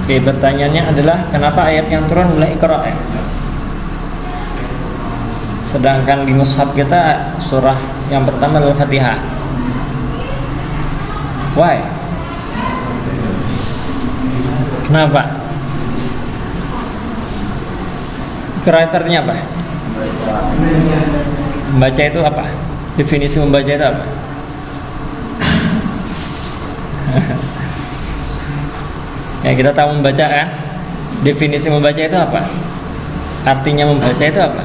Oke, pertanyaannya adalah kenapa ayat yang turun adalah Iqra ya? Sedangkan di mushaf kita surah yang pertama adalah Fatihah. Why? Kenapa? Iqra artinya apa? Membaca itu apa? Definisi membaca itu apa? Ya, kita tahu membaca kan? Definisi membaca itu apa? Artinya membaca itu apa?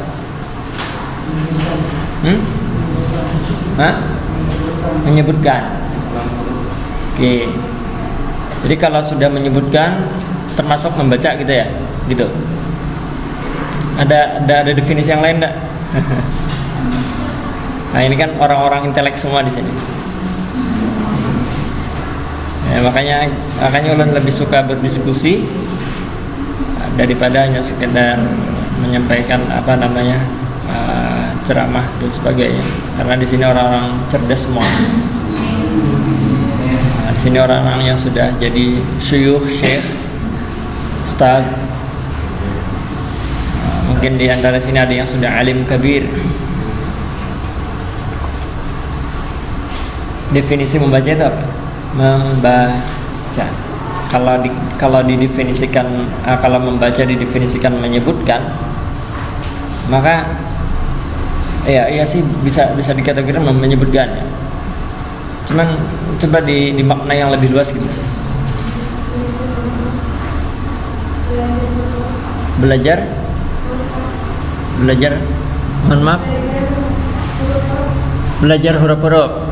Menyebutkan. Oke. Jadi kalau sudah menyebutkan termasuk membaca gitu ya? Gitu. Ada definisi yang lain enggak? Nah, ini kan orang-orang intelek semua di sini. Ya, makanya ulun lebih suka berdiskusi daripada hanya sekedar menyampaikan ceramah dan sebagainya. Karena di sini orang-orang cerdas semua. Di sini orang-orang yang sudah jadi syekh, ustaz. Mungkin di antara sini ada yang sudah alim kabir. Definisi membaca itu apa? Membaca. Kalau didefinisikan, kalau membaca didefinisikan menyebutkan, maka iya sih bisa dikategorikan menyebutkan. Cuman coba dimakna yang lebih luas gitu. Belajar, mohon maaf, belajar huruf-huruf.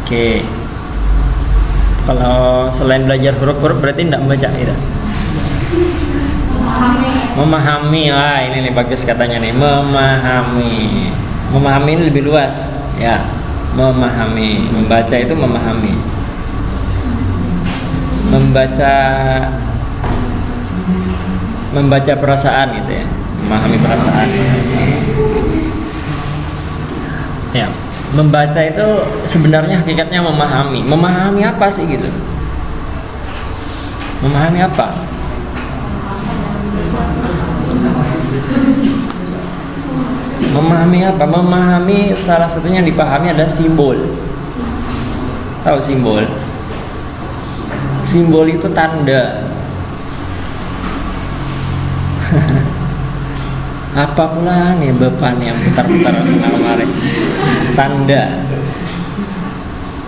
Oke. Kalau selain belajar huruf-huruf berarti tidak membaca gitu. Memahami. Wah, ini nih bagus katanya nih, memahami. Memahami ini lebih luas ya. Memahami, membaca itu memahami. Membaca perasaan gitu ya. Memahami perasaan. Ya. Membaca itu sebenarnya hakikatnya memahami. Memahami apa sih gitu? Memahami apa? Memahami apa? Memahami salah satunya yang dipahami adalah simbol. Tahu simbol? Simbol itu tanda. Apa pula nih beban yang putar-putar sana kemari? Tanda.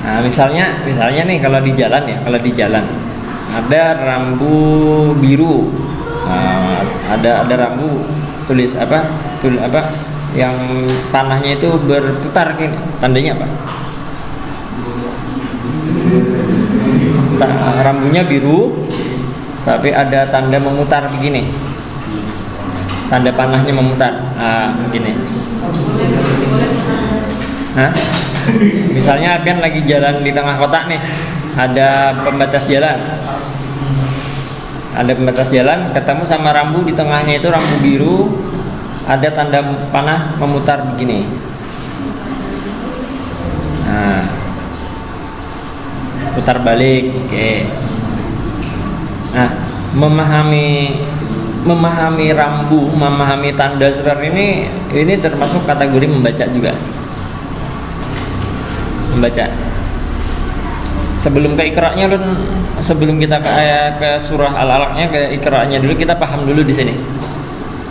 Nah, misalnya nih kalau di jalan ada rambu biru. Nah, ada rambu tulis apa yang panahnya itu berputar gini. Tandanya apa? Rambunya biru tapi ada tanda memutar begini. Tanda panahnya memutar. Begini. Misalnya Apian lagi jalan di tengah kota nih, ada pembatas jalan, ketemu sama rambu di tengahnya itu rambu biru, ada tanda panah memutar begini. Nah, putar balik, oke. Nah, memahami rambu, memahami tanda seperti ini termasuk kategori membaca juga. Membaca. Sebelum ke Iqra-nya sebelum kita ke surah Al-Alaq-nya, ke Iqra-nya dulu, kita paham dulu di sini.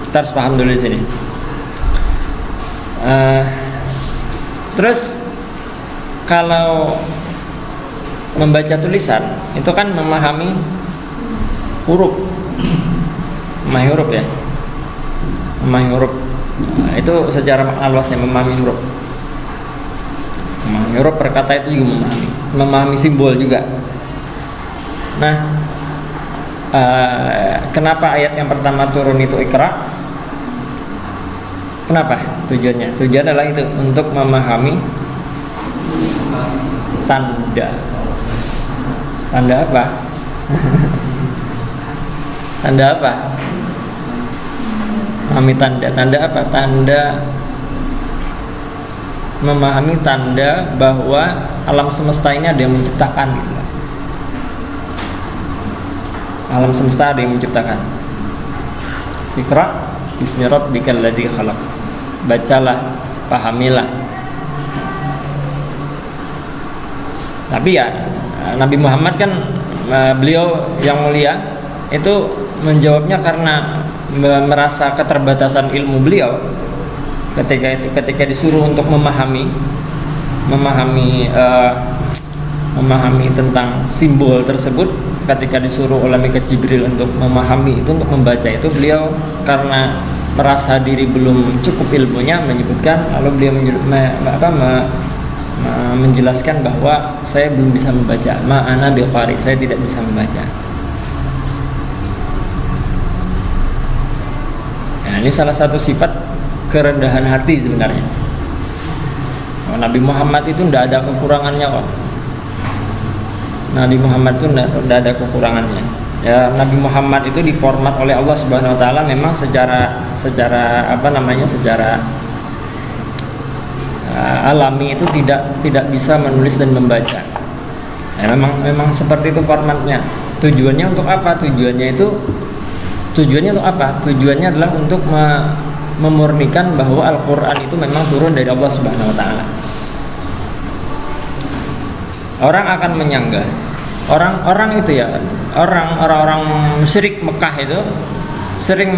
Kita harus paham dulu di sini. Terus kalau membaca tulisan itu kan memahami huruf. Memahami huruf ya. Memahami huruf. Itu secara makna luasnya memahami huruf. Memahami huruf per kata itu juga memahami simbol juga. Nah, kenapa ayat yang pertama turun itu Iqra? Kenapa tujuannya? Tujuan adalah itu, untuk memahami tanda. Tanda apa? Tanda apa? Memahami tanda. Tanda apa? Tanda, memahami tanda bahwa alam semesta ini ada yang menciptakan gitu. alam semesta ada yang menciptakan. Iqra bismi rabbikal ladzi khalaq. Bacalah, pahamilah. Tapi ya Nabi Muhammad kan beliau yang mulia itu menjawabnya karena merasa keterbatasan ilmu beliau ketika disuruh untuk memahami tentang simbol tersebut, ketika disuruh oleh malaikat Jibril untuk memahami itu, untuk membaca itu, beliau karena merasa diri belum cukup ilmunya menyebutkan, lalu beliau menjelaskan bahwa saya belum bisa membaca, ma'ana biqari, saya tidak bisa membaca. Nah, ini salah satu sifat kerendahan hati sebenarnya. Nabi Muhammad itu tidak ada kekurangannya kok. Nabi Muhammad itu tidak ada kekurangannya. Ya, Nabi Muhammad itu diformat oleh Allah Subhanahu Wa Taala memang secara alami itu tidak bisa menulis dan membaca. Ya, memang seperti itu formatnya. Tujuannya untuk apa? Tujuannya untuk apa? Tujuannya adalah untuk memurnikan bahwa Al-Quran itu memang turun dari Allah Subhanahu Wa Taala. Orang akan menyanggah, orang itu ya, orang musyrik Mekah itu sering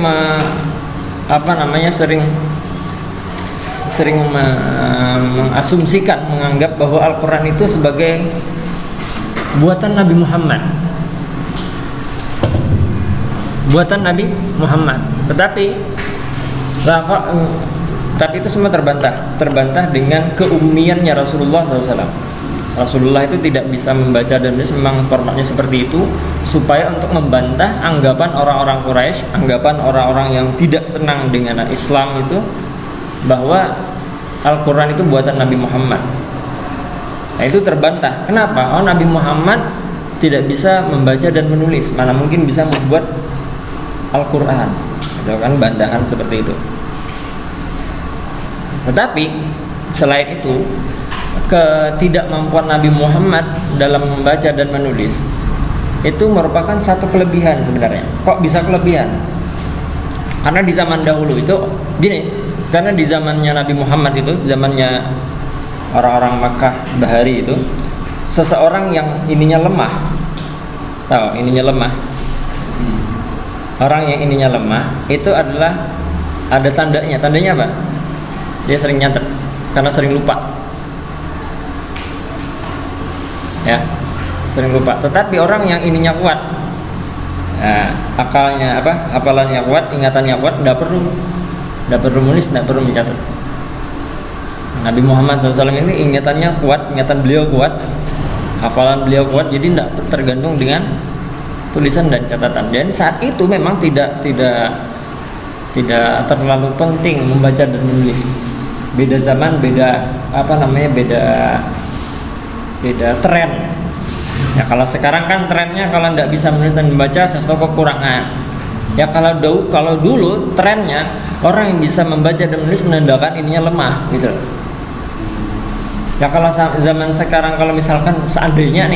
mengasumsikan, menganggap bahwa Al-Quran itu sebagai buatan Nabi Muhammad. Buatan Nabi Muhammad. Tetapi itu semua terbantah dengan keumniannya Rasulullah SAW. Rasulullah itu tidak bisa membaca dan menulis, memang formatnya seperti itu supaya untuk membantah anggapan orang-orang Quraisy, anggapan orang-orang yang tidak senang dengan Islam itu, bahwa Al-Quran itu buatan Nabi Muhammad. Nah, itu terbantah. Kenapa? Oh, Nabi Muhammad tidak bisa membaca dan menulis, mana mungkin bisa membuat Al-Quran. Itu kan bandahan seperti itu. Tetapi selain itu, ketidakmampuan Nabi Muhammad dalam membaca dan menulis itu merupakan satu kelebihan sebenarnya. Kok bisa kelebihan? Karena di zaman dahulu itu gini, karena di zamannya Nabi Muhammad itu, zamannya orang-orang Makkah Bahari itu, seseorang yang ininya lemah, tahu ininya lemah, orang yang ininya lemah itu adalah ada tandanya. Tandanya apa? Dia sering nyatet karena sering lupa. Ya, sering lupa. Tetapi orang yang ininya kuat, akalnya hafalannya kuat, ingatannya kuat, tidak perlu menulis, tidak perlu mencatat. Nabi Muhammad SAW ini ingatannya kuat, ingatan beliau kuat, hafalan beliau kuat, jadi tidak tergantung dengan tulisan dan catatan. Dan saat itu memang tidak terlalu penting membaca dan menulis. Beda zaman, beda tren. Ya, kalau sekarang kan trennya kalau tidak bisa menulis dan membaca sesuatu kekurangan. Ya, kalau dulu trennya orang yang bisa membaca dan menulis menandakan ininya lemah gitu. Ya, kalau zaman sekarang, kalau misalkan seandainya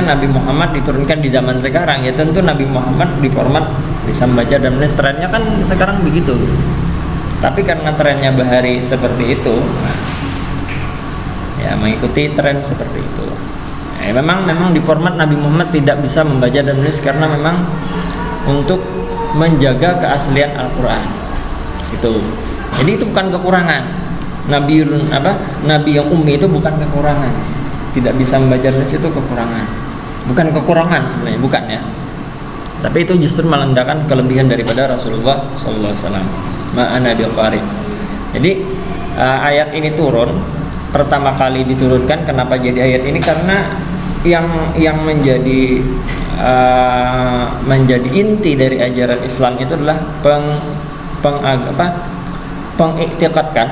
Nabi Muhammad diturunkan di zaman sekarang, ya tentu Nabi Muhammad diformat bisa membaca dan menulis. Trennya kan sekarang begitu. Tapi karena trennya Bahari seperti itu, ya mengikuti tren seperti itu. Memang di format Nabi Muhammad tidak bisa membaca dan menulis karena memang untuk menjaga keaslian Al-Quran. Gitu. Jadi itu bukan kekurangan. Nabi yang ummi itu bukan kekurangan. Tidak bisa membaca dan menulis itu kekurangan. Bukan kekurangan sebenarnya, bukan ya. Tapi itu justru menandakan kelebihan daripada Rasulullah SAW. Ma'ana biqari. Jadi ayat ini turun pertama kali diturunkan. Kenapa jadi ayat ini? Karena yang menjadi inti dari ajaran Islam itu adalah pengiktikadkan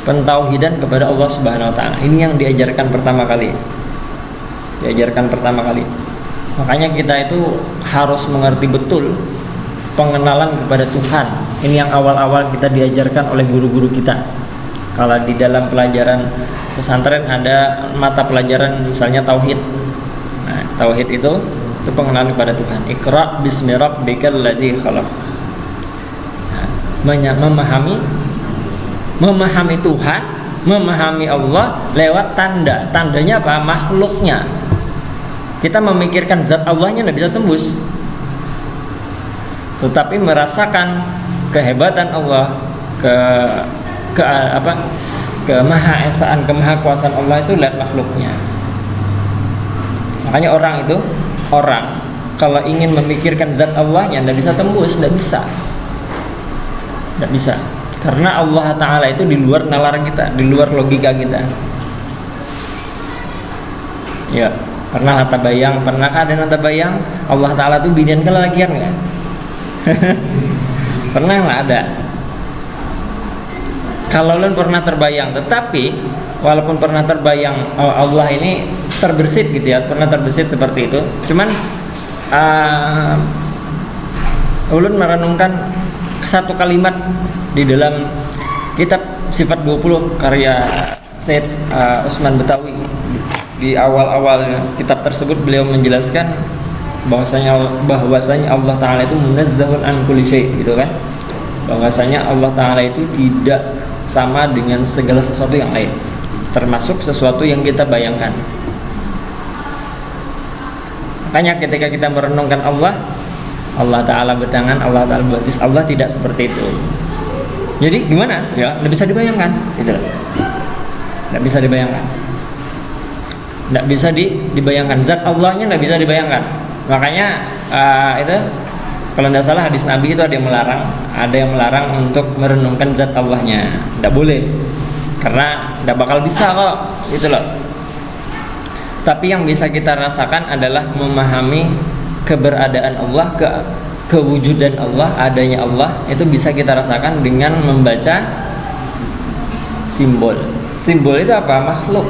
pentauhidan kepada Allah Subhanahu Wa Taala. Ini yang diajarkan pertama kali. Makanya kita itu harus mengerti betul pengenalan kepada Tuhan. Ini yang awal-awal kita diajarkan oleh guru-guru kita. Kalau di dalam pelajaran pesantren ada mata pelajaran misalnya tauhid. Nah, tauhid itu Itu pengenalan kepada Tuhan. Iqra bismi rabbikal ladzi khalaq. Memahami Tuhan, memahami Allah lewat tanda. Tandanya apa? Makhluknya. Kita memikirkan zat Allahnya tidak bisa tembus, tetapi merasakan kehebatan Allah, kemahaesaan, kemahakuasaan Allah itu lihat makhluknya. Makanya orang kalau ingin memikirkan zat Allahnya tidak bisa tembus, tidak bisa, karena Allah Ta'ala itu di luar nalar kita, di luar logika kita. Ya, pernahkah ada nata bayang Allah Ta'ala itu binian kelelakian nggak? Pernah nggak ada? Kalau lu pernah terbayang, tetapi walaupun pernah terbayang Allah ini terbersit gitu ya, pernah terbersit seperti itu, cuman ulun merenungkan satu kalimat di dalam kitab Sifat 20 karya Syed Usman Betawi. Di awal-awal kitab tersebut beliau menjelaskan bahwasanya Allah Ta'ala itu munazzahun an kulli syai' gitu kan, bahwasanya Allah Ta'ala itu tidak sama dengan segala sesuatu yang lain, termasuk sesuatu yang kita bayangkan. Makanya ketika kita merenungkan Allah Ta'ala bertangan, Allah Ta'ala berbatis, Allah tidak seperti itu. Jadi gimana? Ya, tidak bisa dibayangkan gitu. Tidak bisa dibayangkan. Tidak bisa dibayangkan. Zat Allahnya tidak bisa dibayangkan. Makanya itu kalau tidak salah hadis Nabi itu ada yang melarang untuk merenungkan zat Allahnya. Tidak boleh, karena tidak bakal bisa kok, itu loh. Tapi yang bisa kita rasakan adalah memahami keberadaan Allah, kewujudan Allah, adanya Allah, itu bisa kita rasakan dengan membaca simbol. Simbol itu apa? Makhluk,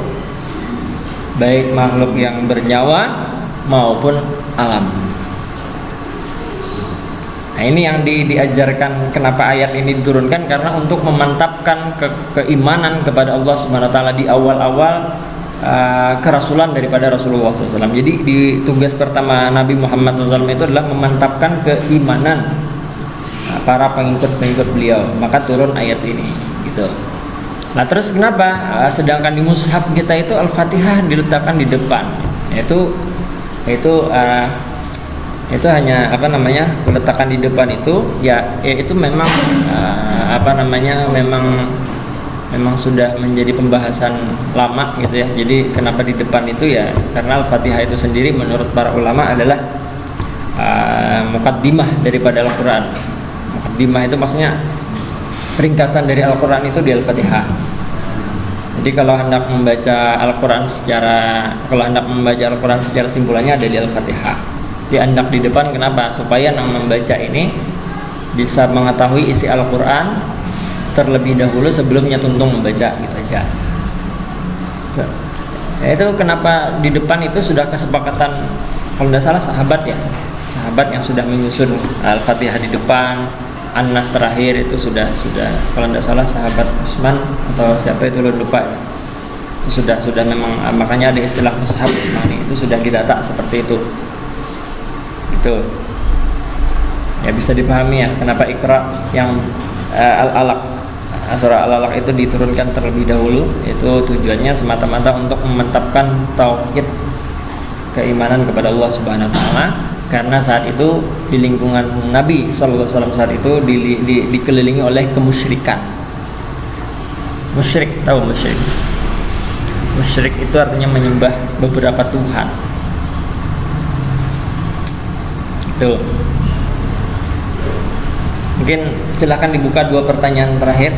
baik makhluk yang bernyawa maupun alam. Nah, ini yang diajarkan. Kenapa ayat ini diturunkan? Karena untuk memantapkan keimanan kepada Allah Subhanahu wa taala di awal-awal kerasulan daripada Rasulullah SAW. Jadi di tugas pertama Nabi Muhammad SAW itu adalah memantapkan keimanan para pengikut beliau. Maka turun ayat ini gitu. Nah, terus kenapa sedangkan di mushaf kita itu Al-Fatihah diletakkan di depan? Itu hanya peletakan di depan itu itu memang memang sudah menjadi pembahasan lama gitu ya. Jadi kenapa di depan itu ya karena Al-Fatihah itu sendiri menurut para ulama adalah muqaddimah daripada Al-Quran. Muqaddimah itu maksudnya ringkasan dari Al-Quran itu di Al-Fatihah. Jadi kalau hendak membaca Al-Quran secara simpulannya ada di Al-Fatihah. Hendak di depan, kenapa? Supaya yang membaca ini bisa mengetahui isi Al-Quran terlebih dahulu sebelumnya tuntung membaca gitu aja. Ya, itu kenapa di depan itu sudah kesepakatan, kalau tidak salah sahabat yang sudah menyusun Al-Fatihah di depan, An-Nas terakhir itu sudah kalau tidak salah sahabat Utsman atau siapa itu lupa ya. Itu sudah memang, makanya ada istilah mushaf itu sudah didata seperti itu. Itu ya bisa dipahami ya kenapa Iqra yang Al-Alaq, surah Al-Alaq itu diturunkan terlebih dahulu. Itu tujuannya semata-mata untuk memantapkan tauhid, keimanan kepada Allah Subhanahu wa taala, karena saat itu di lingkungan Nabi sallallahu alaihi wasallam saat itu dikelilingi oleh kemusyrikan. Musyrik, tahu musyrik? Musyrik itu artinya menyembah beberapa tuhan. Tuh. Mungkin silakan dibuka 2 pertanyaan terakhir.